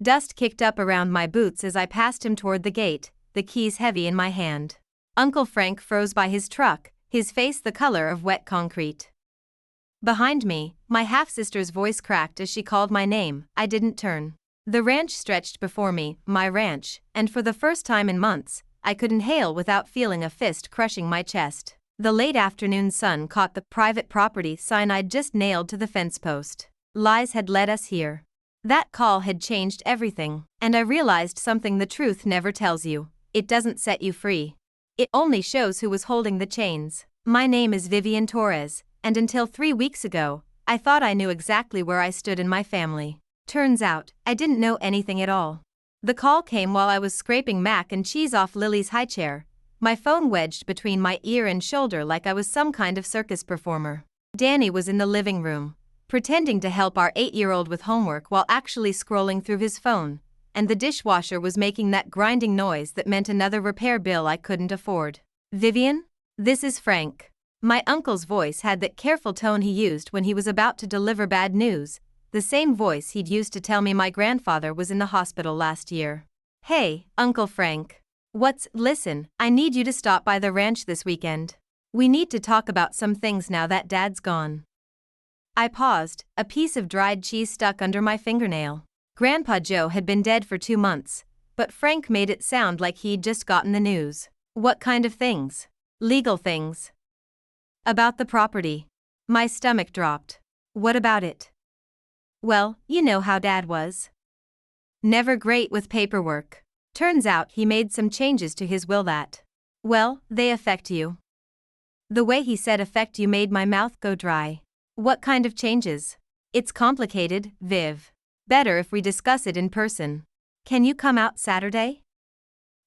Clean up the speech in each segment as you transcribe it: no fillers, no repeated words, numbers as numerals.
Dust kicked up around my boots as I passed him toward the gate, the keys heavy in my hand. Uncle Frank froze by his truck, his face the color of wet concrete. Behind me, my half-sister's voice cracked as she called my name. I didn't turn. The ranch stretched before me, my ranch, and for the first time in months, I could inhale without feeling a fist crushing my chest. The late afternoon sun caught the private property sign I'd just nailed to the fence post. Lies had led us here. That call had changed everything, and I realized something the truth never tells you. It doesn't set you free. It only shows who was holding the chains. My name is Vivian Torres, and until 3 weeks ago, I thought I knew exactly where I stood in my family. Turns out, I didn't know anything at all. The call came while I was scraping mac and cheese off Lily's high chair, my phone wedged between my ear and shoulder like I was some kind of circus performer. Danny was in the living room, pretending to help our 8-year-old with homework while actually scrolling through his phone, and the dishwasher was making that grinding noise that meant another repair bill I couldn't afford. Vivian? This is Frank. My uncle's voice had that careful tone he used when he was about to deliver bad news, the same voice he'd used to tell me my grandfather was in the hospital last year. Hey, Uncle Frank. Listen, I need you to stop by the ranch this weekend. We need to talk about some things now that Dad's gone. I paused, a piece of dried cheese stuck under my fingernail. Grandpa Joe had been dead for 2 months, but Frank made it sound like he'd just gotten the news. What kind of things? Legal things. About the property. My stomach dropped. What about it? Well, you know how Dad was. Never great with paperwork. Turns out he made some changes to his will that, well, they affect you. The way he said affect you made my mouth go dry. What kind of changes? It's complicated, Viv. Better if we discuss it in person. Can you come out Saturday?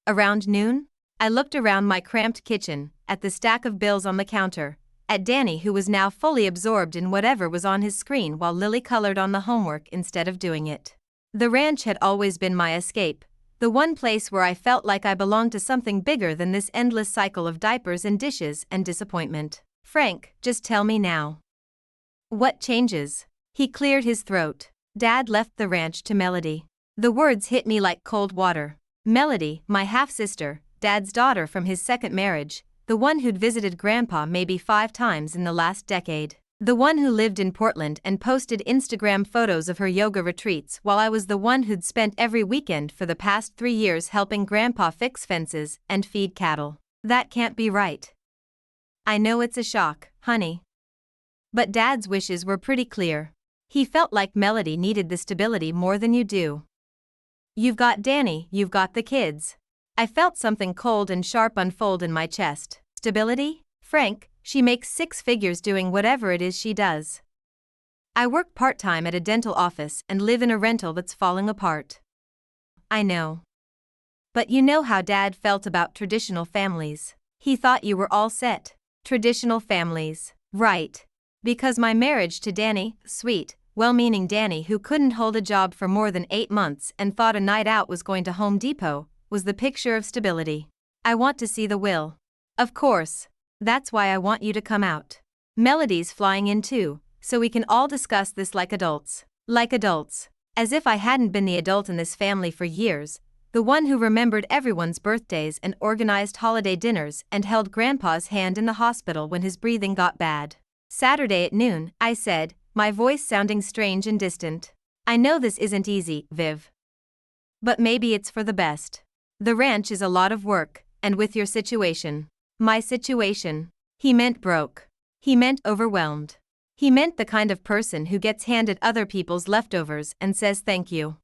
Around noon? I looked around my cramped kitchen, at the stack of bills on the counter, at Danny who was now fully absorbed in whatever was on his screen while Lily colored on the homework instead of doing it. The ranch had always been my escape, the one place where I felt like I belonged to something bigger than this endless cycle of diapers and dishes and disappointment. Frank, just tell me now. What changes? He cleared his throat. Dad left the ranch to Melody. The words hit me like cold water. Melody, my half-sister, Dad's daughter from his second marriage, the one who'd visited Grandpa maybe 5 times in the last decade. The one who lived in Portland and posted Instagram photos of her yoga retreats while I was the one who'd spent every weekend for the past 3 years helping Grandpa fix fences and feed cattle. That can't be right. I know it's a shock, honey. But Dad's wishes were pretty clear. He felt like Melody needed the stability more than you do. You've got Danny, you've got the kids. I felt something cold and sharp unfold in my chest. Stability? Frank, she makes 6 figures doing whatever it is she does. I work part-time at a dental office and live in a rental that's falling apart. I know. But you know how Dad felt about traditional families. He thought you were all set. Traditional families. Right. Because my marriage to Danny, sweet, well-meaning Danny who couldn't hold a job for more than 8 months and thought a night out was going to Home Depot, was the picture of stability. I want to see the will. Of course. That's why I want you to come out. Melody's flying in too, so we can all discuss this like adults. Like adults. As if I hadn't been the adult in this family for years, the one who remembered everyone's birthdays and organized holiday dinners and held Grandpa's hand in the hospital when his breathing got bad. Saturday at noon, I said, my voice sounding strange and distant. I know this isn't easy, Viv. But maybe it's for the best. The ranch is a lot of work, and with your situation. My situation. He meant broke. He meant overwhelmed. He meant the kind of person who gets handed other people's leftovers and says thank you.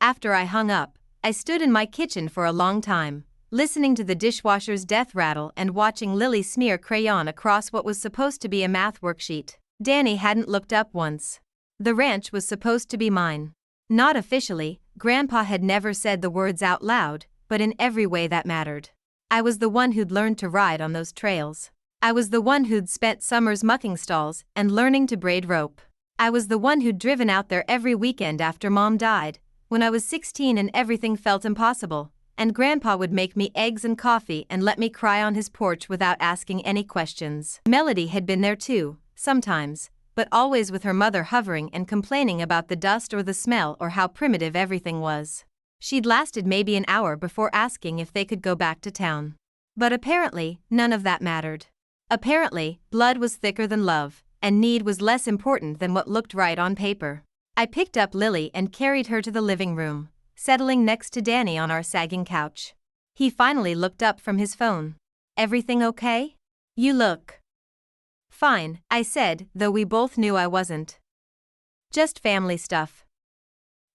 After I hung up, I stood in my kitchen for a long time, listening to the dishwasher's death rattle and watching Lily smear crayon across what was supposed to be a math worksheet. Danny hadn't looked up once. The ranch was supposed to be mine. Not officially, Grandpa had never said the words out loud, but in every way that mattered. I was the one who'd learned to ride on those trails. I was the one who'd spent summers mucking stalls and learning to braid rope. I was the one who'd driven out there every weekend after Mom died, when I was 16 and everything felt impossible, and Grandpa would make me eggs and coffee and let me cry on his porch without asking any questions. Melody had been there too, sometimes, but always with her mother hovering and complaining about the dust or the smell or how primitive everything was. She'd lasted maybe an hour before asking if they could go back to town. But apparently, none of that mattered. Apparently, blood was thicker than love, and need was less important than what looked right on paper. I picked up Lily and carried her to the living room, settling next to Danny on our sagging couch. He finally looked up from his phone. "Everything okay? You look fine," I said, though we both knew I wasn't. "Just family stuff."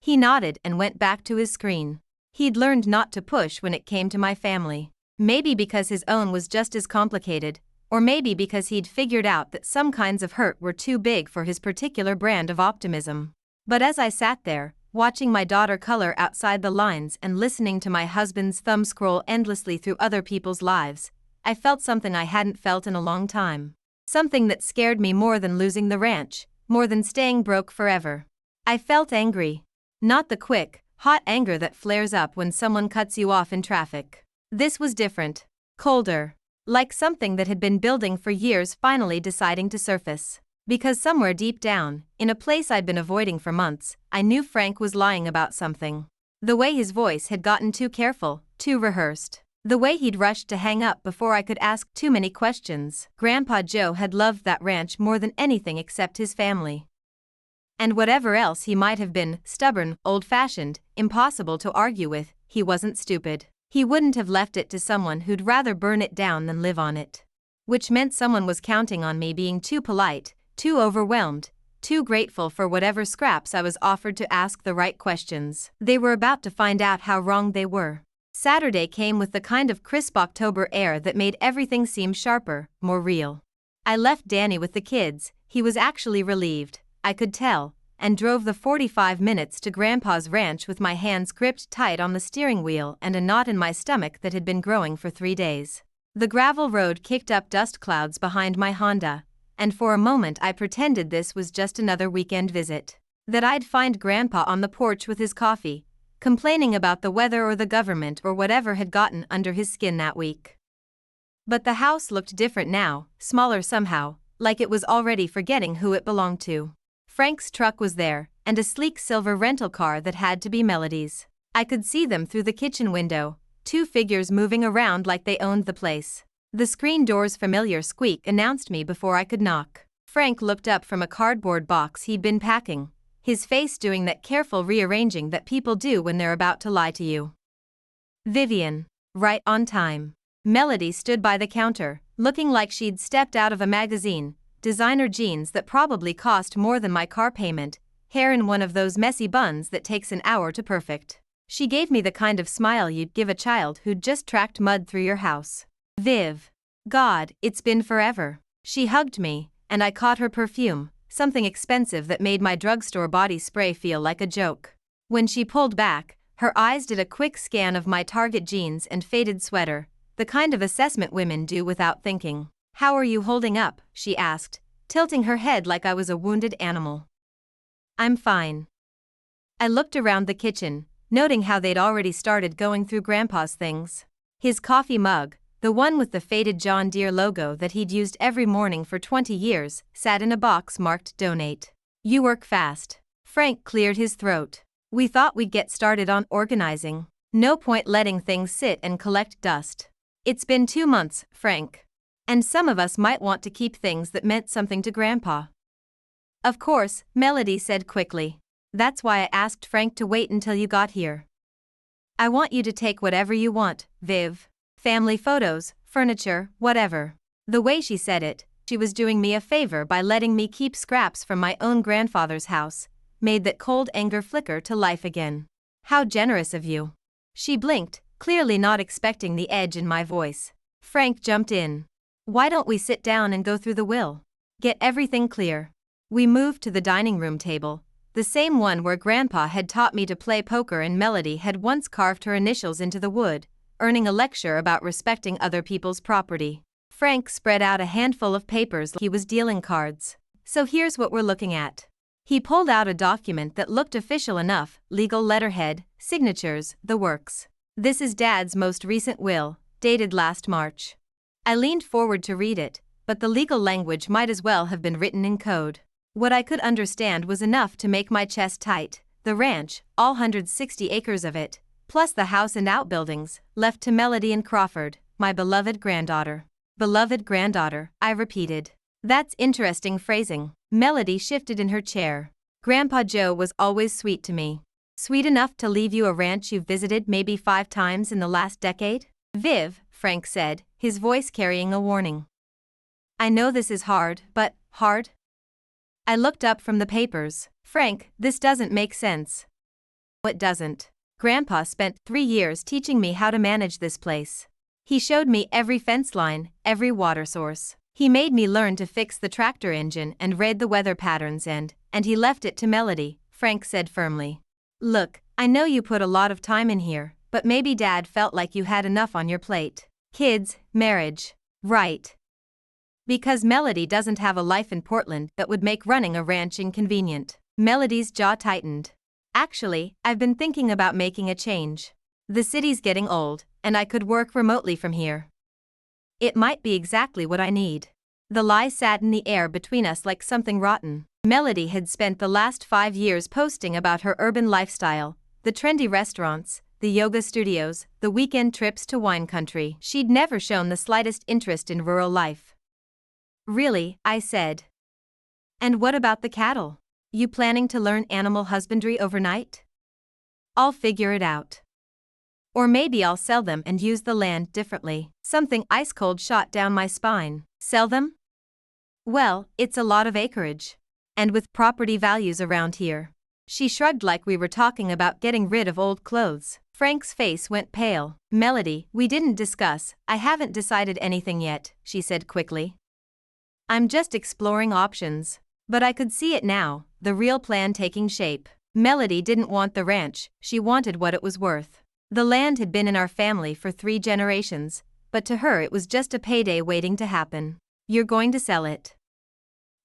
He nodded and went back to his screen. He'd learned not to push when it came to my family. Maybe because his own was just as complicated, or maybe because he'd figured out that some kinds of hurt were too big for his particular brand of optimism. But as I sat there, watching my daughter color outside the lines and listening to my husband's thumb scroll endlessly through other people's lives, I felt something I hadn't felt in a long time. Something that scared me more than losing the ranch, more than staying broke forever. I felt angry. Not the quick, hot anger that flares up when someone cuts you off in traffic. This was different. Colder. Like something that had been building for years finally deciding to surface. Because somewhere deep down, in a place I'd been avoiding for months, I knew Frank was lying about something. The way his voice had gotten too careful, too rehearsed. The way he'd rushed to hang up before I could ask too many questions. Grandpa Joe had loved that ranch more than anything except his family. And whatever else he might have been, stubborn, old-fashioned, impossible to argue with, he wasn't stupid. He wouldn't have left it to someone who'd rather burn it down than live on it. Which meant someone was counting on me being too polite, too overwhelmed, too grateful for whatever scraps I was offered to ask the right questions. They were about to find out how wrong they were. Saturday came with the kind of crisp October air that made everything seem sharper, more real. I left Danny with the kids, he was actually relieved, I could tell, and drove the 45 minutes to Grandpa's ranch with my hands gripped tight on the steering wheel and a knot in my stomach that had been growing for 3 days. The gravel road kicked up dust clouds behind my Honda, and for a moment I pretended this was just another weekend visit. That I'd find Grandpa on the porch with his coffee, complaining about the weather or the government or whatever had gotten under his skin that week. But the house looked different now, smaller somehow, like it was already forgetting who it belonged to. Frank's truck was there, and a sleek silver rental car that had to be Melody's. I could see them through the kitchen window, 2 figures moving around like they owned the place. The screen door's familiar squeak announced me before I could knock. Frank looked up from a cardboard box he'd been packing, his face doing that careful rearranging that people do when they're about to lie to you. "Vivian, right on time." Melody stood by the counter, looking like she'd stepped out of a magazine, designer jeans that probably cost more than my car payment, hair in one of those messy buns that takes an hour to perfect. She gave me the kind of smile you'd give a child who'd just tracked mud through your house. "Viv. God, it's been forever." She hugged me, and I caught her perfume, something expensive that made my drugstore body spray feel like a joke. When she pulled back, her eyes did a quick scan of my Target jeans and faded sweater, the kind of assessment women do without thinking. "How are you holding up?" she asked, tilting her head like I was a wounded animal. "I'm fine." I looked around the kitchen, noting how they'd already started going through Grandpa's things. His coffee mug, the one with the faded John Deere logo that he'd used every morning for 20 years, sat in a box marked "Donate." "You work fast." Frank cleared his throat. "We thought we'd get started on organizing. No point letting things sit and collect dust. It's been 2 months, Frank. And some of us might want to keep things that meant something to Grandpa." "Of course," Melody said quickly. "That's why I asked Frank to wait until you got here. I want you to take whatever you want, Viv. Family photos, furniture, whatever." The way she said it, she was doing me a favor by letting me keep scraps from my own grandfather's house, made that cold anger flicker to life again. "How generous of you." She blinked, clearly not expecting the edge in my voice. Frank jumped in. "Why don't we sit down and go through the will? Get everything clear." We moved to the dining room table, the same one where Grandpa had taught me to play poker and Melody had once carved her initials into the wood, earning a lecture about respecting other people's property. Frank spread out a handful of papers like he was dealing cards. "So here's what we're looking at." He pulled out a document that looked official enough, legal letterhead, signatures, the works. "This is Dad's most recent will, dated last March." I leaned forward to read it, but the legal language might as well have been written in code. What I could understand was enough to make my chest tight. The ranch, all 160 acres of it, plus the house and outbuildings, left to Melody and Crawford, my beloved granddaughter. Beloved granddaughter, I repeated. That's interesting phrasing. Melody shifted in her chair. Grandpa Joe was always sweet to me. Sweet enough to leave you a ranch you've visited maybe 5 times in the last decade? Viv, Frank said, his voice carrying a warning. I know this is hard, but, hard? I looked up from the papers. Frank, this doesn't make sense. It doesn't. Grandpa spent 3 years teaching me how to manage this place. He showed me every fence line, every water source. He made me learn to fix the tractor engine and read the weather patterns and he left it to Melody, Frank said firmly. Look, I know you put a lot of time in here, but maybe Dad felt like you had enough on your plate. Kids, marriage. Right. Because Melody doesn't have a life in Portland that would make running a ranch inconvenient. Melody's jaw tightened. Actually, I've been thinking about making a change. The city's getting old, and I could work remotely from here. It might be exactly what I need. The lie sat in the air between us like something rotten. Melody had spent the last 5 years posting about her urban lifestyle, the trendy restaurants, the yoga studios, the weekend trips to wine country. She'd never shown the slightest interest in rural life. Really, I said. And what about the cattle? You planning to learn animal husbandry overnight? I'll figure it out. Or maybe I'll sell them and use the land differently. Something ice-cold shot down my spine. Sell them? Well, it's a lot of acreage. And with property values around here. She shrugged like we were talking about getting rid of old clothes. Frank's face went pale. Melody, we didn't discuss. I haven't decided anything yet, she said quickly. I'm just exploring options. But I could see it now, the real plan taking shape. Melody didn't want the ranch, she wanted what it was worth. The land had been in our family for 3 generations, but to her it was just a payday waiting to happen. You're going to sell it.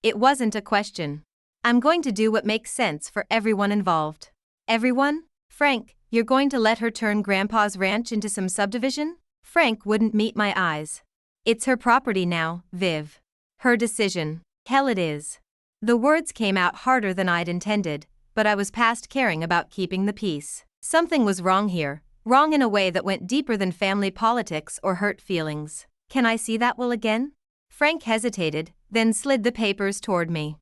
It wasn't a question. I'm going to do what makes sense for everyone involved. Everyone? Frank, you're going to let her turn Grandpa's ranch into some subdivision? Frank wouldn't meet my eyes. It's her property now, Viv. Her decision. Hell it is. The words came out harder than I'd intended, but I was past caring about keeping the peace. Something was wrong here, wrong in a way that went deeper than family politics or hurt feelings. Can I see that will again? Frank hesitated, then slid the papers toward me.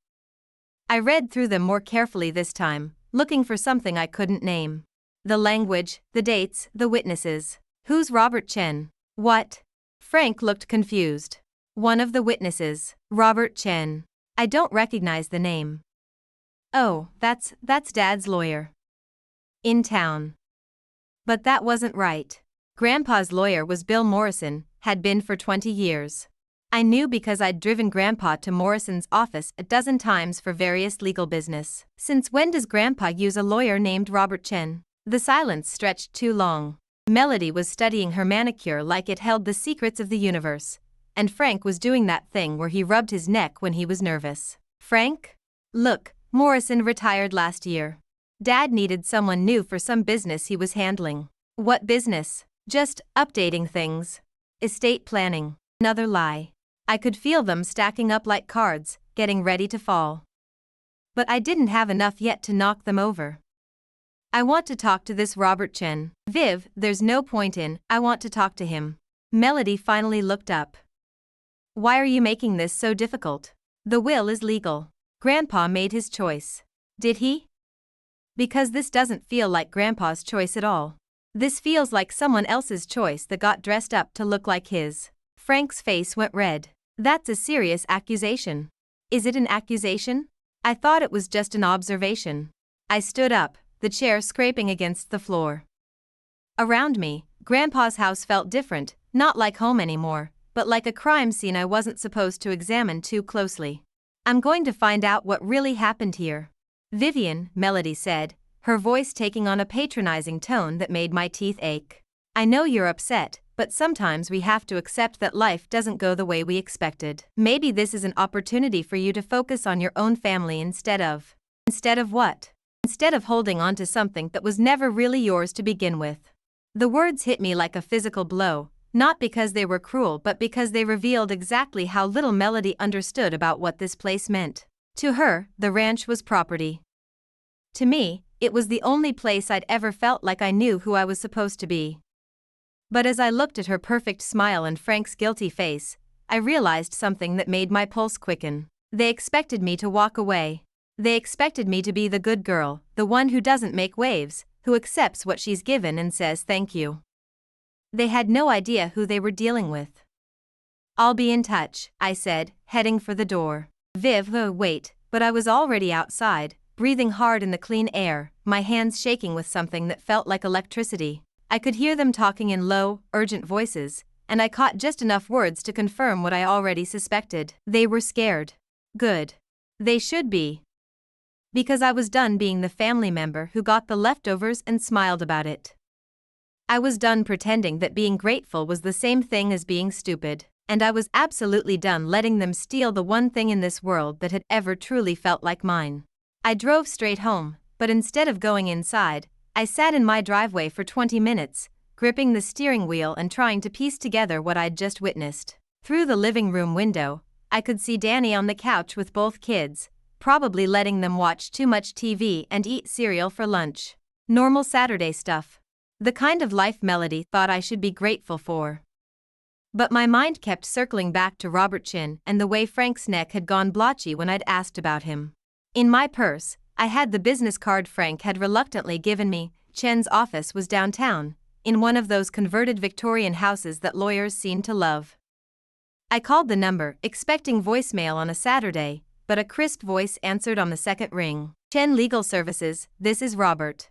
I read through them more carefully this time, looking for something I couldn't name. The language, the dates, the witnesses. Who's Robert Chen? What? Frank looked confused. One of the witnesses, Robert Chen. I don't recognize the name. Oh, that's Dad's lawyer. In town. But that wasn't right. Grandpa's lawyer was Bill Morrison, had been for 20 years. I knew because I'd driven Grandpa to Morrison's office a dozen times for various legal business. Since when does Grandpa use a lawyer named Robert Chen? The silence stretched too long. Melody was studying her manicure like it held the secrets of the universe. And Frank was doing that thing where he rubbed his neck when he was nervous. Frank? Look, Morrison retired last year. Dad needed someone new for some business he was handling. What business? Just updating things. Estate planning. Another lie. I could feel them stacking up like cards, getting ready to fall. But I didn't have enough yet to knock them over. I want to talk to this Robert Chen. Viv, there's no point in, I want to talk to him. Melody finally looked up. Why are you making this so difficult? The will is legal. Grandpa made his choice. Did he? Because this doesn't feel like Grandpa's choice at all. This feels like someone else's choice that got dressed up to look like his. Frank's face went red. That's a serious accusation. Is it an accusation? I thought it was just an observation. I stood up, the chair scraping against the floor. Around me, Grandpa's house felt different, not like home anymore, but like a crime scene I wasn't supposed to examine too closely. I'm going to find out what really happened here. Vivian, Melody said, her voice taking on a patronizing tone that made my teeth ache. I know you're upset, but sometimes we have to accept that life doesn't go the way we expected. Maybe this is an opportunity for you to focus on your own family instead of what? Instead of holding on to something that was never really yours to begin with. The words hit me like a physical blow. Not because they were cruel but because they revealed exactly how little Melody understood about what this place meant. To her, the ranch was property. To me, it was the only place I'd ever felt like I knew who I was supposed to be. But as I looked at her perfect smile and Frank's guilty face, I realized something that made my pulse quicken. They expected me to walk away. They expected me to be the good girl, the one who doesn't make waves, who accepts what she's given and says thank you. They had no idea who they were dealing with. "I'll be in touch," I said, heading for the door. Wait, but I was already outside, breathing hard in the clean air, my hands shaking with something that felt like electricity. I could hear them talking in low, urgent voices, and I caught just enough words to confirm what I already suspected. They were scared. Good. They should be. Because I was done being the family member who got the leftovers and smiled about it. I was done pretending that being grateful was the same thing as being stupid, and I was absolutely done letting them steal the one thing in this world that had ever truly felt like mine. I drove straight home, but instead of going inside, I sat in my driveway for 20 minutes, gripping the steering wheel and trying to piece together what I'd just witnessed. Through the living room window, I could see Danny on the couch with both kids, probably letting them watch too much TV and eat cereal for lunch. Normal Saturday stuff. The kind of life Melody thought I should be grateful for. But my mind kept circling back to Robert Chin and the way Frank's neck had gone blotchy when I'd asked about him. In my purse, I had the business card Frank had reluctantly given me. Chen's office was downtown, in one of those converted Victorian houses that lawyers seem to love. I called the number, expecting voicemail on a Saturday, but a crisp voice answered on the second ring. "Chen Legal Services, this is Robert."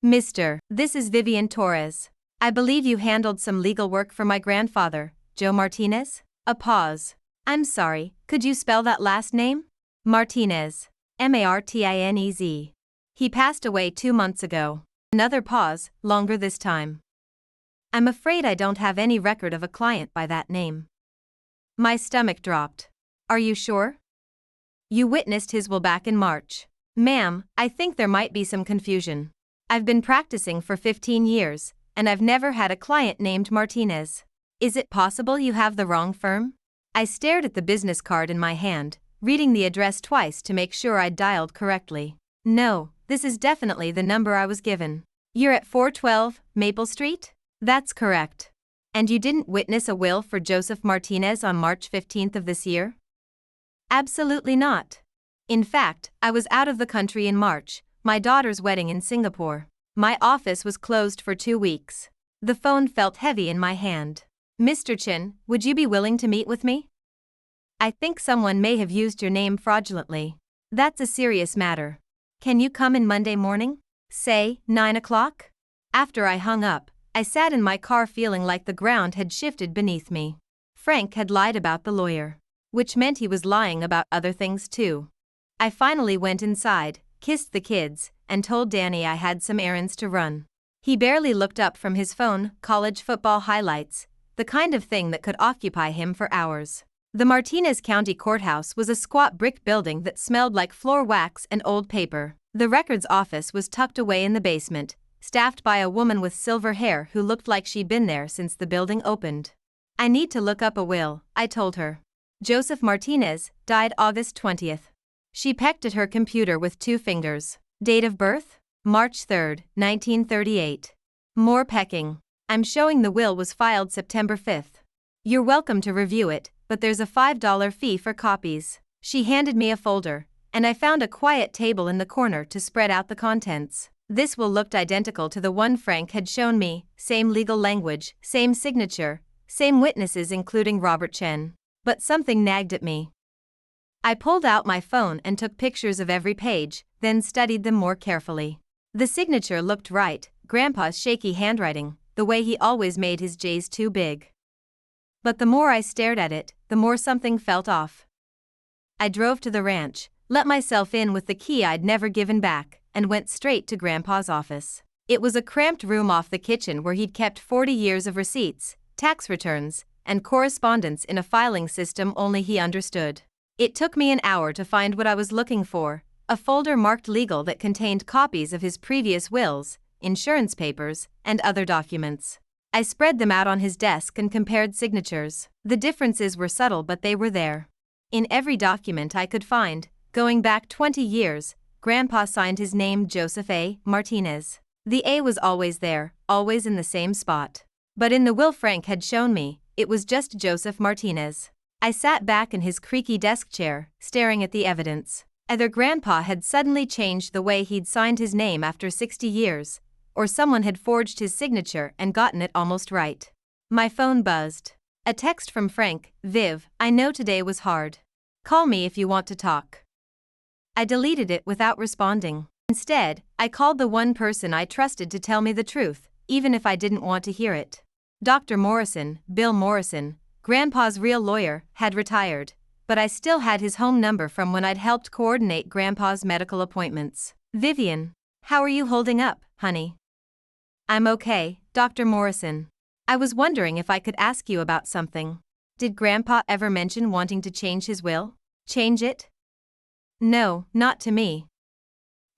"Mr. This is Vivian Torres. I believe you handled some legal work for my grandfather, Joe Martinez?" A pause. "I'm sorry, could you spell that last name?" "Martinez. Martinez. He passed away 2 months ago." Another pause, longer this time. "I'm afraid I don't have any record of a client by that name." My stomach dropped. "Are you sure? You witnessed his will back in March." "Ma'am, I think there might be some confusion. I've been practicing for 15 years, and I've never had a client named Martinez. Is it possible you have the wrong firm?" I stared at the business card in my hand, reading the address twice to make sure I'd dialed correctly. "No, this is definitely the number I was given." "You're at 412 Maple Street?" "That's correct." "And you didn't witness a will for Joseph Martinez on March 15th of this year?" "Absolutely not. In fact, I was out of the country in March, my daughter's wedding in Singapore. My office was closed for 2 weeks." The phone felt heavy in my hand. "Mr. Chin, would you be willing to meet with me? I think someone may have used your name fraudulently. That's a serious matter. Can you come in Monday morning? Say, 9 o'clock? After I hung up, I sat in my car feeling like the ground had shifted beneath me. Frank had lied about the lawyer, which meant he was lying about other things too. I finally went inside, kissed the kids, and told Danny I had some errands to run. He barely looked up from his phone, college football highlights, the kind of thing that could occupy him for hours. The Martinez County Courthouse was a squat brick building that smelled like floor wax and old paper. The records office was tucked away in the basement, staffed by a woman with silver hair who looked like she'd been there since the building opened. "I need to look up a will," I told her. "Joseph Martinez died August 20th. She pecked at her computer with 2 fingers. "Date of birth? March 3, 1938. More pecking. "I'm showing the will was filed September 5th. You're welcome to review it, but there's a $5 fee for copies." She handed me a folder, and I found a quiet table in the corner to spread out the contents. This will looked identical to the one Frank had shown me, same legal language, same signature, same witnesses including Robert Chen. But something nagged at me. I pulled out my phone and took pictures of every page, then studied them more carefully. The signature looked right, Grandpa's shaky handwriting, the way he always made his J's too big. But the more I stared at it, the more something felt off. I drove to the ranch, let myself in with the key I'd never given back, and went straight to Grandpa's office. It was a cramped room off the kitchen where he'd kept 40 years of receipts, tax returns, and correspondence in a filing system only he understood. It took me an hour to find what I was looking for, a folder marked legal that contained copies of his previous wills, insurance papers, and other documents. I spread them out on his desk and compared signatures. The differences were subtle, but they were there. In every document I could find, Going back 20 years, Grandpa signed his name Joseph A. Martinez. The A was always there, always in the same spot. But in the will Frank had shown me, it was just Joseph Martinez. I sat back in his creaky desk chair, staring at the evidence. Either Grandpa had suddenly changed the way he'd signed his name after 60 years, or someone had forged his signature and gotten it almost right. My phone buzzed. A text from Frank. Viv, I know today was hard. Call me if you want to talk. I deleted it without responding. Instead, I called the one person I trusted to tell me the truth, even if I didn't want to hear it. Dr. Morrison, Bill Morrison, Grandpa's real lawyer, had retired, but I still had his home number from when I'd helped coordinate Grandpa's medical appointments. Vivian, how are you holding up, honey? I'm okay, Dr. Morrison. I was wondering if I could ask you about something. Did Grandpa ever mention wanting to change his will? Change it? No, not to me.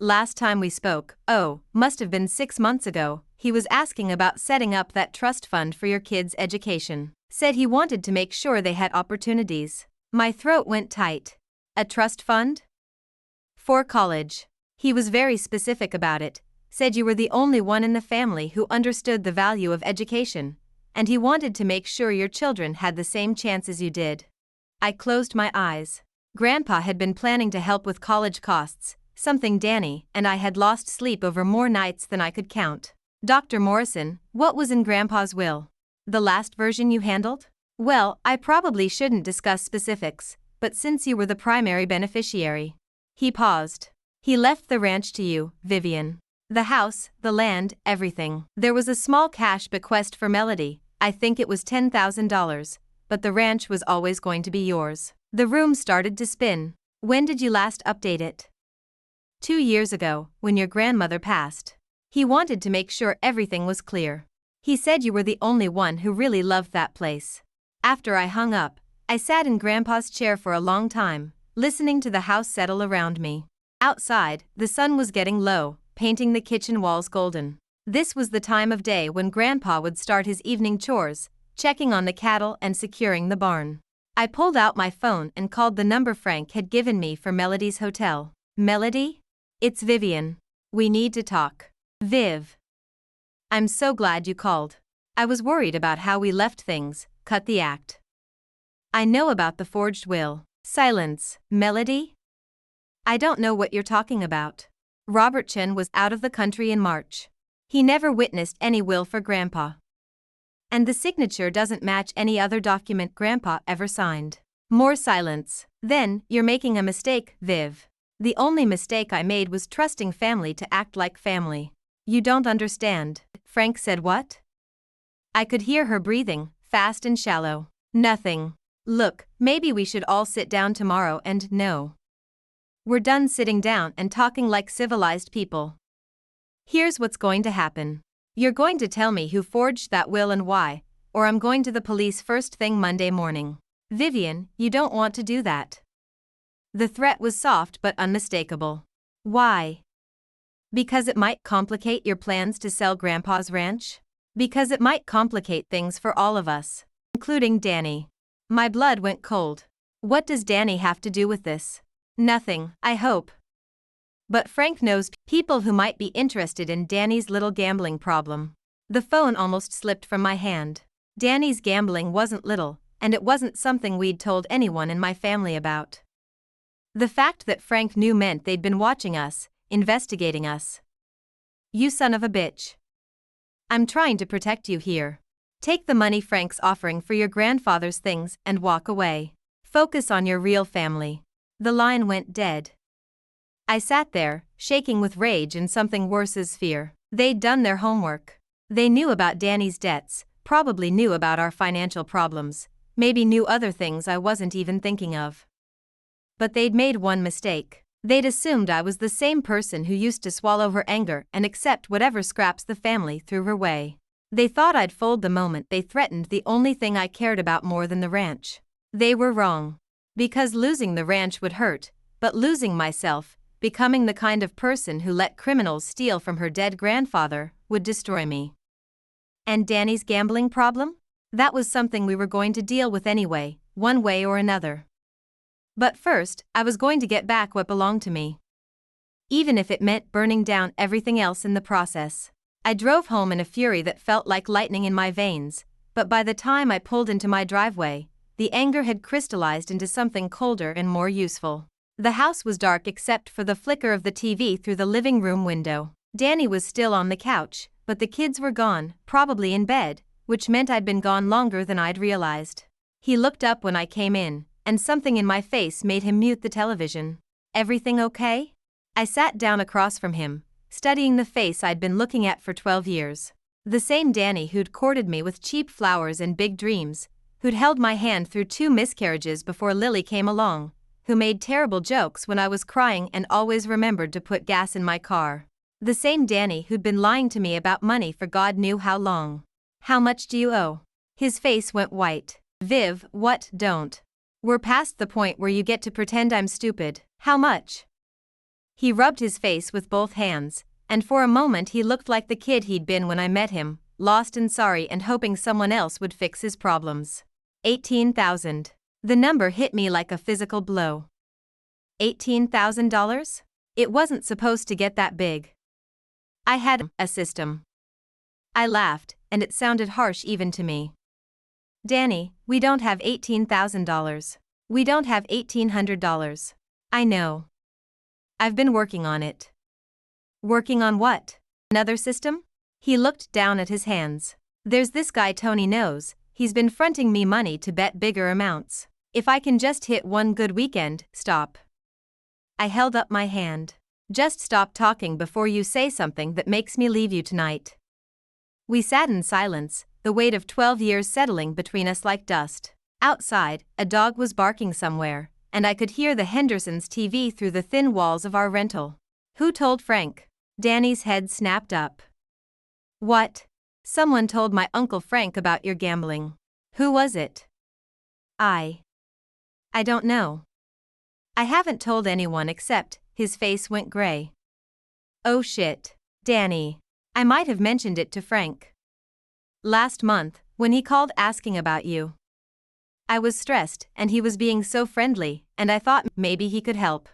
Last time we spoke, must have been 6 months ago, he was asking about setting up that trust fund for your kids' education. Said he wanted to make sure they had opportunities. My throat went tight. A trust fund? For college. He was very specific about it, said you were the only one in the family who understood the value of education, and he wanted to make sure your children had the same chance as you did. I closed my eyes. Grandpa had been planning to help with college costs, something Danny and I had lost sleep over more nights than I could count. Dr. Morrison, what was in Grandpa's will? The last version you handled? Well, I probably shouldn't discuss specifics, but since you were the primary beneficiary. He paused. He left the ranch to you, Vivian. The house, the land, everything. There was a small cash bequest for Melody, I think it was $10,000, but the ranch was always going to be yours. The room started to spin. When did you last update it? 2 years ago, when your grandmother passed. He wanted to make sure everything was clear. He said you were the only one who really loved that place. After I hung up, I sat in Grandpa's chair for a long time, listening to the house settle around me. Outside, the sun was getting low, painting the kitchen walls golden. This was the time of day when Grandpa would start his evening chores, checking on the cattle and securing the barn. I pulled out my phone and called the number Frank had given me for Melody's hotel. Melody? It's Vivian. We need to talk. Viv. I'm so glad you called. I was worried about how we left things, cut the act. I know about the forged will. Silence. Melody? I don't know what you're talking about. Robert Chen was out of the country in March. He never witnessed any will for Grandpa. And the signature doesn't match any other document Grandpa ever signed. More silence. Then, you're making a mistake, Viv. The only mistake I made was trusting family to act like family. You don't understand. Frank said what? I could hear her breathing, fast and shallow. Nothing. Look, maybe we should all sit down tomorrow and no. We're done sitting down and talking like civilized people. Here's what's going to happen. You're going to tell me who forged that will and why, or I'm going to the police first thing Monday morning. Vivian, you don't want to do that. The threat was soft but unmistakable. Why? Because it might complicate your plans to sell Grandpa's ranch? Because it might complicate things for all of us, including Danny. My blood went cold. What does Danny have to do with this? Nothing, I hope. But Frank knows people who might be interested in Danny's little gambling problem. The phone almost slipped from my hand. Danny's gambling wasn't little, and it wasn't something we'd told anyone in my family about. The fact that Frank knew meant they'd been watching us, investigating us. You son of a bitch. I'm trying to protect you here. Take the money Frank's offering for your grandfather's things and walk away. Focus on your real family. The line went dead. I sat there, shaking with rage and something worse as fear. They'd done their homework. They knew about Danny's debts, probably knew about our financial problems, maybe knew other things I wasn't even thinking of. But they'd made one mistake. They'd assumed I was the same person who used to swallow her anger and accept whatever scraps the family threw her way. They thought I'd fold the moment they threatened the only thing I cared about more than the ranch. They were wrong. Because losing the ranch would hurt, but losing myself, becoming the kind of person who let criminals steal from her dead grandfather, would destroy me. And Danny's gambling problem? That was something we were going to deal with anyway, one way or another. But first, I was going to get back what belonged to me, even if it meant burning down everything else in the process. I drove home in a fury that felt like lightning in my veins, but by the time I pulled into my driveway, the anger had crystallized into something colder and more useful. The house was dark except for the flicker of the TV through the living room window. Danny was still on the couch, but the kids were gone, probably in bed, which meant I'd been gone longer than I'd realized. He looked up when I came in, and something in my face made him mute the television. "Everything okay?" I sat down across from him, studying the face I'd been looking at for 12 years. The same Danny who'd courted me with cheap flowers and big dreams, who'd held my hand through 2 miscarriages before Lily came along, who made terrible jokes when I was crying and always remembered to put gas in my car. The same Danny who'd been lying to me about money for God knew how long. "How much do you owe?" His face went white. "Viv, what? Don't. We're past the point where you get to pretend I'm stupid. How much?" He rubbed his face with both hands, and for a moment he looked like the kid he'd been when I met him, lost and sorry and hoping someone else would fix his problems. 18,000. The number hit me like a physical blow. $18,000? It wasn't supposed to get that big. I had a system. I laughed, and it sounded harsh even to me. "Danny, we don't have $18,000. We don't have $1,800. I know. I've been working on it." "Working on what? Another system?" He looked down at his hands. "There's this guy Tony knows, he's been fronting me money to bet bigger amounts. If I can just hit one good weekend, stop." I held up my hand. "Just stop talking before you say something that makes me leave you tonight." We sat in silence, the weight of 12 years settling between us like dust. Outside, a dog was barking somewhere, and I could hear the Hendersons' TV through the thin walls of our rental. "Who told Frank?" Danny's head snapped up. "What?" "Someone told my Uncle Frank about your gambling." "Who was it?" I don't know. I haven't told anyone except," his face went gray. "Oh shit. Danny. I might have mentioned it to Frank last month, when he called asking about you. I was stressed, and he was being so friendly, and I thought maybe he could help."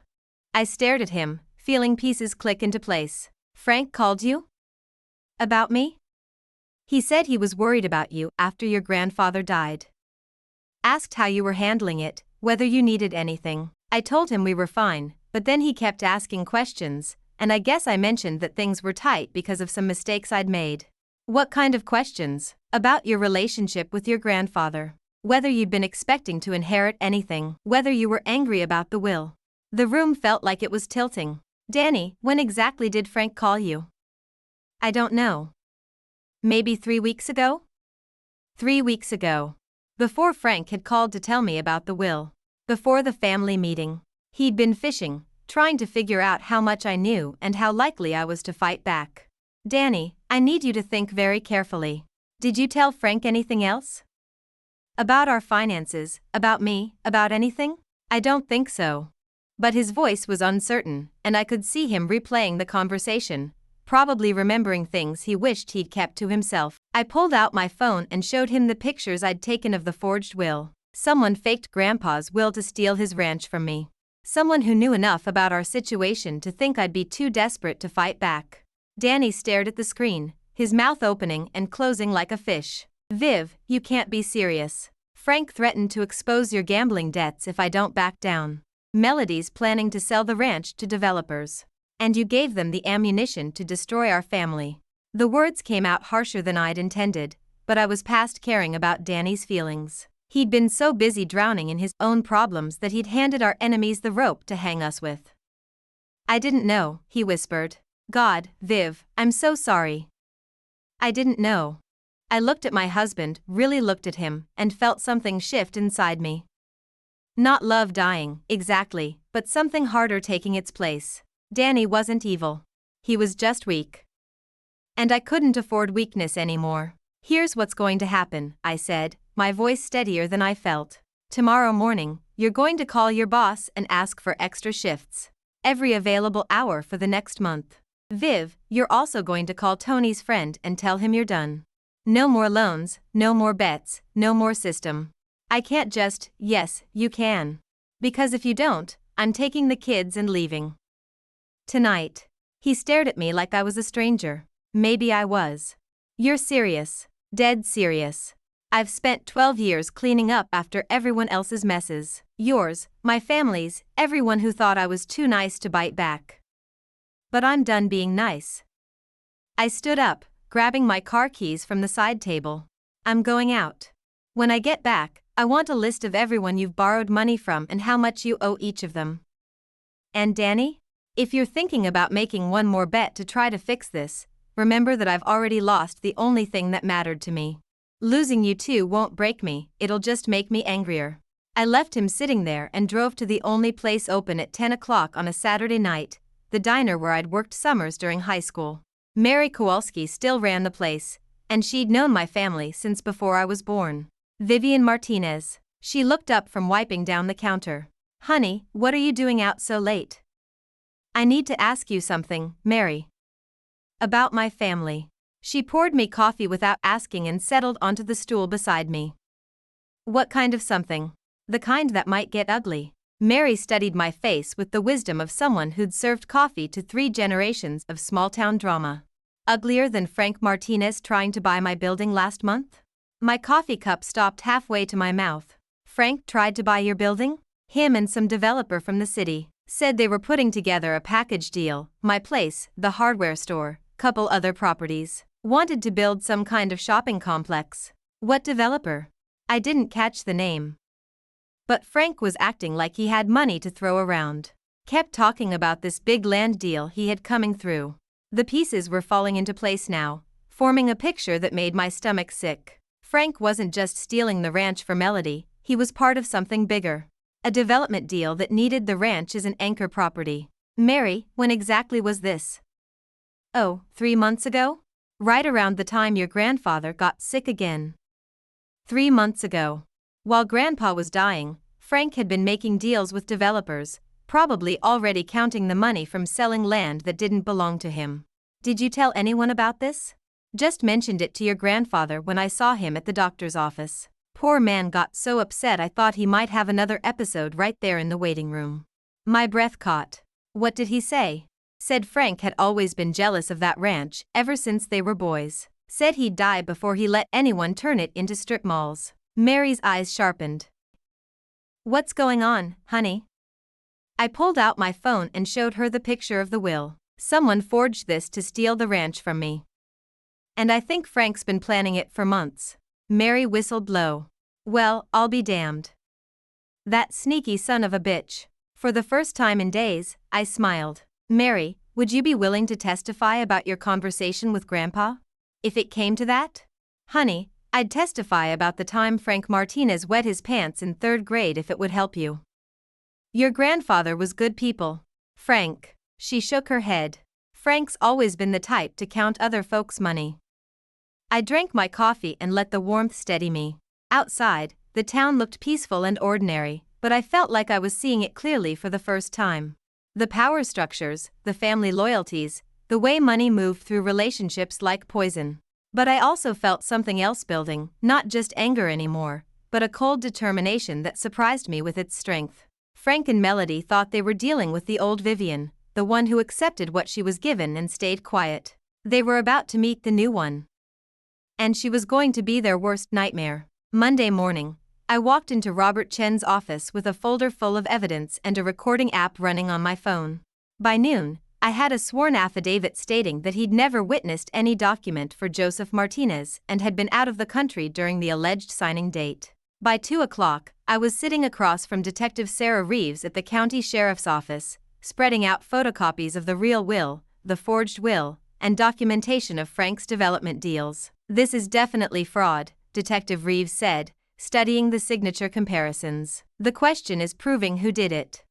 I stared at him, feeling pieces click into place. "Frank called you? About me?" "He said he was worried about you after your grandfather died. Asked how you were handling it, whether you needed anything." I told him we were fine, but then he kept asking questions, and I guess I mentioned that things were tight because of some mistakes I'd made. "What kind of questions?" "About your relationship with your grandfather. Whether you'd been expecting to inherit anything. Whether you were angry about the will." The room felt like it was tilting. "Danny, when exactly did Frank call you?" "I don't know. Maybe 3 weeks ago?" 3 weeks ago. Before Frank had called to tell me about the will. Before the family meeting. He'd been fishing, trying to figure out how much I knew and how likely I was to fight back. "Danny, I need you to think very carefully. Did you tell Frank anything else? About our finances, about me, about anything?" "I don't think so." But his voice was uncertain, and I could see him replaying the conversation, probably remembering things he wished he'd kept to himself. I pulled out my phone and showed him the pictures I'd taken of the forged will. Someone faked Grandpa's will to steal his ranch from me. Someone who knew enough about our situation to think I'd be too desperate to fight back. Danny stared at the screen, his mouth opening and closing like a fish. "Viv, you can't be serious. Frank threatened to expose your gambling debts if I don't back down. Melody's planning to sell the ranch to developers. And you gave them the ammunition to destroy our family." The words came out harsher than I'd intended, but I was past caring about Danny's feelings. He'd been so busy drowning in his own problems that he'd handed our enemies the rope to hang us with. "I didn't know," he whispered. "God, Viv, I'm so sorry. I didn't know." I looked at my husband, really looked at him, and felt something shift inside me. Not love dying, exactly, but something harder taking its place. Danny wasn't evil. He was just weak. And I couldn't afford weakness anymore. "Here's what's going to happen," I said, my voice steadier than I felt. "Tomorrow morning, you're going to call your boss and ask for extra shifts. Every available hour for the next month. Viv, you're also going to call Tony's friend and tell him you're done. No more loans, no more bets, no more system. I can't just." "Yes, you can. Because if you don't, I'm taking the kids and leaving. Tonight. He stared at me like I was a stranger. Maybe I was. You're serious. Dead serious. I've spent 12 years cleaning up after everyone else's messes. Yours, my family's, everyone who thought I was too nice to bite back. But I'm done being nice. I stood up, grabbing my car keys from the side table. I'm going out. When I get back, I want a list of everyone you've borrowed money from and how much you owe each of them. And Danny? If you're thinking about making one more bet to try to fix this, remember that I've already lost the only thing that mattered to me. Losing you too won't break me, it'll just make me angrier. I left him sitting there and drove to the only place open at 10 o'clock on a Saturday night, the diner where I'd worked summers during high school. Mary Kowalski still ran the place, and she'd known my family since before I was born. Vivian Martinez. She looked up from wiping down the counter. Honey, what are you doing out so late? I need to ask you something, Mary. About my family. She poured me coffee without asking and settled onto the stool beside me. What kind of something? The kind that might get ugly. Mary studied my face with the wisdom of someone who'd served coffee to 3 generations of small-town drama. Uglier than Frank Martinez trying to buy my building last month? My coffee cup stopped halfway to my mouth. Frank tried to buy your building? Him and some developer from the city. Said they were putting together a package deal, my place, the hardware store, couple other properties. Wanted to build some kind of shopping complex. What developer? I didn't catch the name. But Frank was acting like he had money to throw around. Kept talking about this big land deal he had coming through. The pieces were falling into place now, forming a picture that made my stomach sick. Frank wasn't just stealing the ranch for Melody, he was part of something bigger. A development deal that needed the ranch as an anchor property. Mary, when exactly was this? Oh, 3 months ago? Right around the time your grandfather got sick again. 3 months ago. While Grandpa was dying, Frank had been making deals with developers, probably already counting the money from selling land that didn't belong to him. Did you tell anyone about this? Just mentioned it to your grandfather when I saw him at the doctor's office. Poor man got so upset I thought he might have another episode right there in the waiting room. My breath caught. What did he say? Said Frank had always been jealous of that ranch ever since they were boys. Said he'd die before he let anyone turn it into strip malls. Mary's eyes sharpened. What's going on, honey? I pulled out my phone and showed her the picture of the will. Someone forged this to steal the ranch from me. And I think Frank's been planning it for months. Mary whistled low. Well, I'll be damned. That sneaky son of a bitch. For the first time in days, I smiled. Mary, would you be willing to testify about your conversation with Grandpa? If it came to that? Honey, I'd testify about the time Frank Martinez wet his pants in 3rd grade if it would help you. Your grandfather was good people. Frank. She shook her head. Frank's always been the type to count other folks' money. I drank my coffee and let the warmth steady me. Outside, the town looked peaceful and ordinary, but I felt like I was seeing it clearly for the first time. The power structures, the family loyalties, the way money moved through relationships like poison. But I also felt something else building, not just anger anymore, but a cold determination that surprised me with its strength. Frank and Melody thought they were dealing with the old Vivian, the one who accepted what she was given and stayed quiet. They were about to meet the new one. And she was going to be their worst nightmare. Monday morning, I walked into Robert Chen's office with a folder full of evidence and a recording app running on my phone. By noon, I had a sworn affidavit stating that he'd never witnessed any document for Joseph Martinez and had been out of the country during the alleged signing date. By 2 o'clock, I was sitting across from Detective Sarah Reeves at the county sheriff's office, spreading out photocopies of the real will, the forged will, and documentation of Frank's development deals. This is definitely fraud, Detective Reeves said, studying the signature comparisons. The question is proving who did it.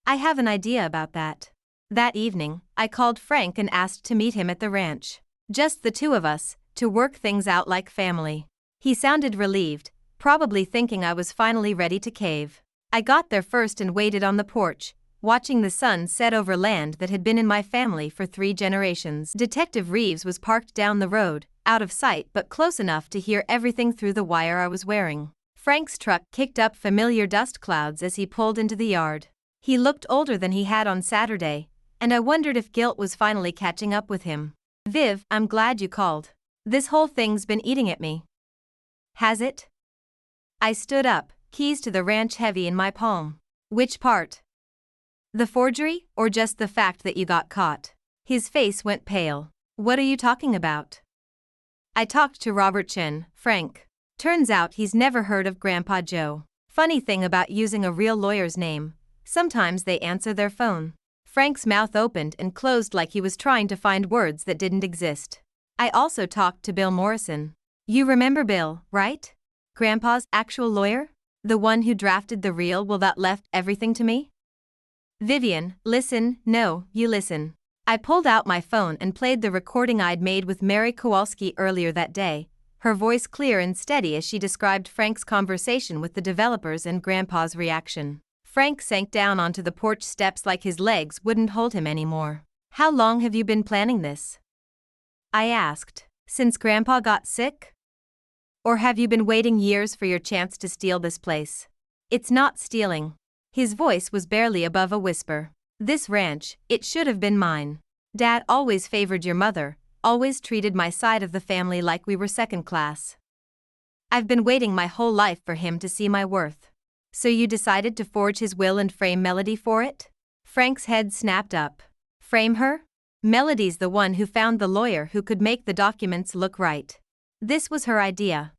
I have an idea about that. That evening, I called Frank and asked to meet him at the ranch. Just the 2 of us, to work things out like family. He sounded relieved, probably thinking I was finally ready to cave. I got there first and waited on the porch, watching the sun set over land that had been in my family for 3 generations. Detective Reeves was parked down the road, out of sight but close enough to hear everything through the wire I was wearing. Frank's truck kicked up familiar dust clouds as he pulled into the yard. He looked older than he had on Saturday, and I wondered if guilt was finally catching up with him. Viv, I'm glad you called. This whole thing's been eating at me. Has it? I stood up, keys to the ranch heavy in my palm. Which part? The forgery, or just the fact that you got caught? His face went pale. What are you talking about? I talked to Robert Chen, Frank. Turns out he's never heard of Grandpa Joe. Funny thing about using a real lawyer's name, sometimes they answer their phone. Frank's mouth opened and closed like he was trying to find words that didn't exist. I also talked to Bill Morrison. You remember Bill, right? Grandpa's actual lawyer? The one who drafted the real will that left everything to me? Vivian, listen, no, you listen. I pulled out my phone and played the recording I'd made with Mary Kowalski earlier that day, her voice clear and steady as she described Frank's conversation with the developers and Grandpa's reaction. Frank sank down onto the porch steps like his legs wouldn't hold him anymore. How long have you been planning this? I asked. Since Grandpa got sick? Or have you been waiting years for your chance to steal this place? It's not stealing. His voice was barely above a whisper. This ranch, it should have been mine. Dad always favored your mother, always treated my side of the family like we were second class. I've been waiting my whole life for him to see my worth. So you decided to forge his will and frame Melody for it? Frank's head snapped up. Frame her? Melody's the one who found the lawyer who could make the documents look right. This was her idea.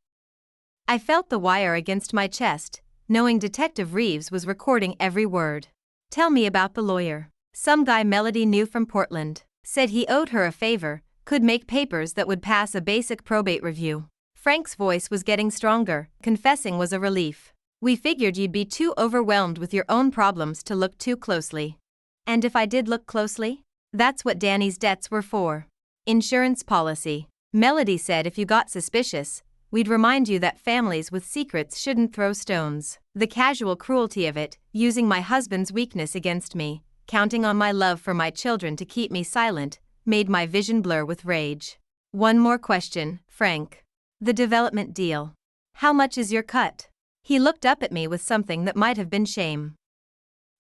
I felt the wire against my chest, knowing Detective Reeves was recording every word. Tell me about the lawyer. Some guy Melody knew from Portland. Said he owed her a favor, could make papers that would pass a basic probate review. Frank's voice was getting stronger, confessing was a relief. We figured you'd be too overwhelmed with your own problems to look too closely. And if I did look closely? That's what Danny's debts were for. Insurance policy. Melody said if you got suspicious, we'd remind you that families with secrets shouldn't throw stones. The casual cruelty of it, using my husband's weakness against me, counting on my love for my children to keep me silent, made my vision blur with rage. One more question, Frank. The development deal. How much is your cut? He looked up at me with something that might have been shame.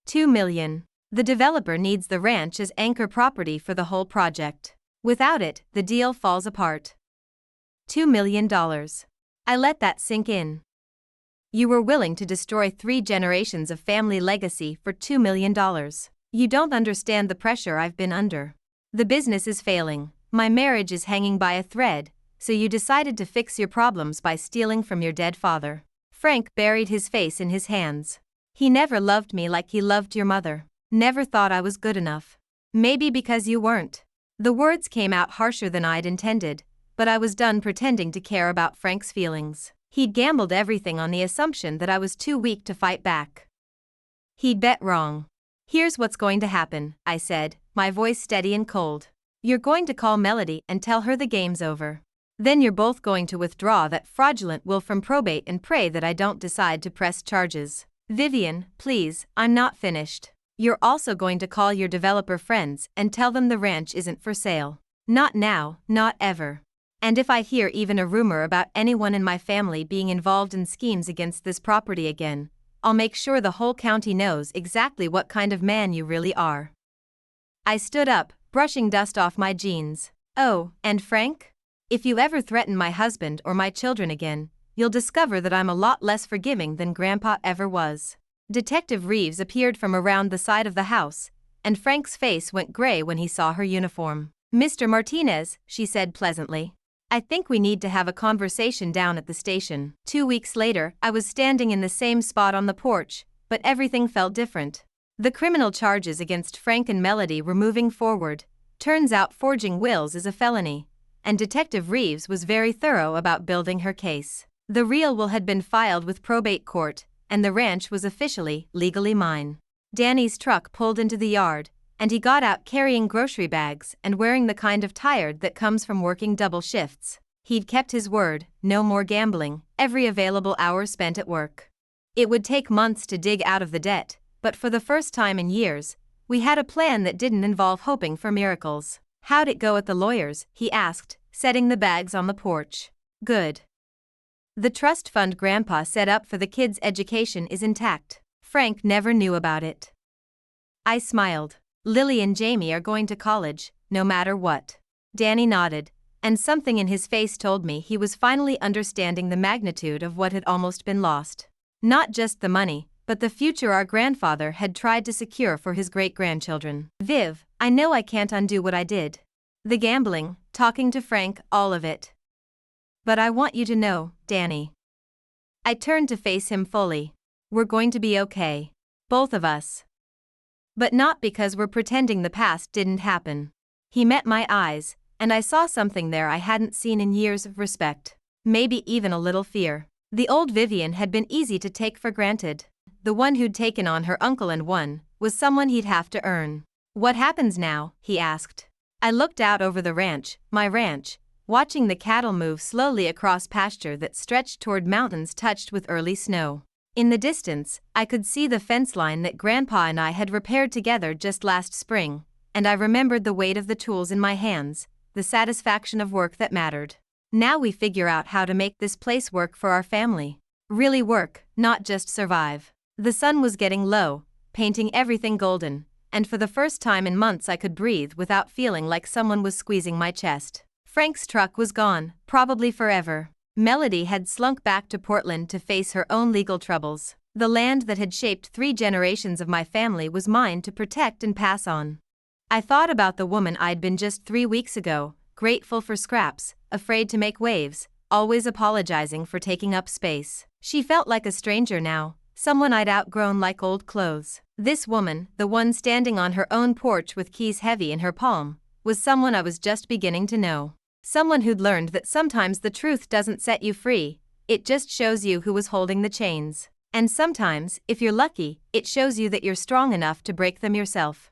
$2 million. The developer needs the ranch as anchor property for the whole project. Without it, the deal falls apart. $2 million. I let that sink in. You were willing to destroy 3 generations of family legacy for $2 million. You don't understand the pressure I've been under. The business is failing, my marriage is hanging by a thread, so you decided to fix your problems by stealing from your dead father. Frank buried his face in his hands. He never loved me like he loved your mother. Never thought I was good enough. Maybe because you weren't. The words came out harsher than I'd intended, but I was done pretending to care about Frank's feelings. He'd gambled everything on the assumption that I was too weak to fight back. He'd bet wrong. Here's what's going to happen, I said, my voice steady and cold. You're going to call Melody and tell her the game's over. Then you're both going to withdraw that fraudulent will from probate and pray that I don't decide to press charges. Vivian, please, I'm not finished. You're also going to call your developer friends and tell them the ranch isn't for sale. Not now, not ever. And if I hear even a rumor about anyone in my family being involved in schemes against this property again, I'll make sure the whole county knows exactly what kind of man you really are. I stood up, brushing dust off my jeans. Oh, and Frank? If you ever threaten my husband or my children again, you'll discover that I'm a lot less forgiving than Grandpa ever was. Detective Reeves appeared from around the side of the house, and Frank's face went gray when he saw her uniform. Mr. Martinez, she said pleasantly. I think we need to have a conversation down at the station. 2 weeks later, I was standing in the same spot on the porch, but everything felt different. The criminal charges against Frank and Melody were moving forward. Turns out forging wills is a felony, and Detective Reeves was very thorough about building her case. The real will had been filed with probate court, and the ranch was officially, legally mine. Danny's truck pulled into the yard, and he got out carrying grocery bags and wearing the kind of tired that comes from working double shifts. He'd kept his word, no more gambling, every available hour spent at work. It would take months to dig out of the debt, but for the first time in years, we had a plan that didn't involve hoping for miracles. How'd it go at the lawyers? He asked, setting the bags on the porch. Good. The trust fund Grandpa set up for the kids' education is intact. Frank never knew about it. I smiled. Lily and Jamie are going to college, no matter what. Danny nodded, and something in his face told me he was finally understanding the magnitude of what had almost been lost. Not just the money, but the future our grandfather had tried to secure for his great-grandchildren. Viv, I know I can't undo what I did. The gambling, talking to Frank, all of it. But I want you to know, Danny. I turned to face him fully. We're going to be okay. Both of us. But not because we're pretending the past didn't happen. He met my eyes, and I saw something there I hadn't seen in years of respect. Maybe even a little fear. The old Vivian had been easy to take for granted. The one who'd taken on her uncle and won, was someone he'd have to earn. What happens now? He asked. I looked out over the ranch, my ranch, watching the cattle move slowly across pasture that stretched toward mountains touched with early snow. In the distance, I could see the fence line that Grandpa and I had repaired together just last spring, and I remembered the weight of the tools in my hands, the satisfaction of work that mattered. Now we figure out how to make this place work for our family. Really work, not just survive. The sun was getting low, painting everything golden, and for the first time in months I could breathe without feeling like someone was squeezing my chest. Frank's truck was gone, probably forever. Melody had slunk back to Portland to face her own legal troubles. The land that had shaped 3 generations of my family was mine to protect and pass on. I thought about the woman I'd been just 3 weeks ago, grateful for scraps, afraid to make waves, always apologizing for taking up space. She felt like a stranger now, someone I'd outgrown like old clothes. This woman, the one standing on her own porch with keys heavy in her palm, was someone I was just beginning to know. Someone who'd learned that sometimes the truth doesn't set you free, it just shows you who was holding the chains. And sometimes, if you're lucky, it shows you that you're strong enough to break them yourself.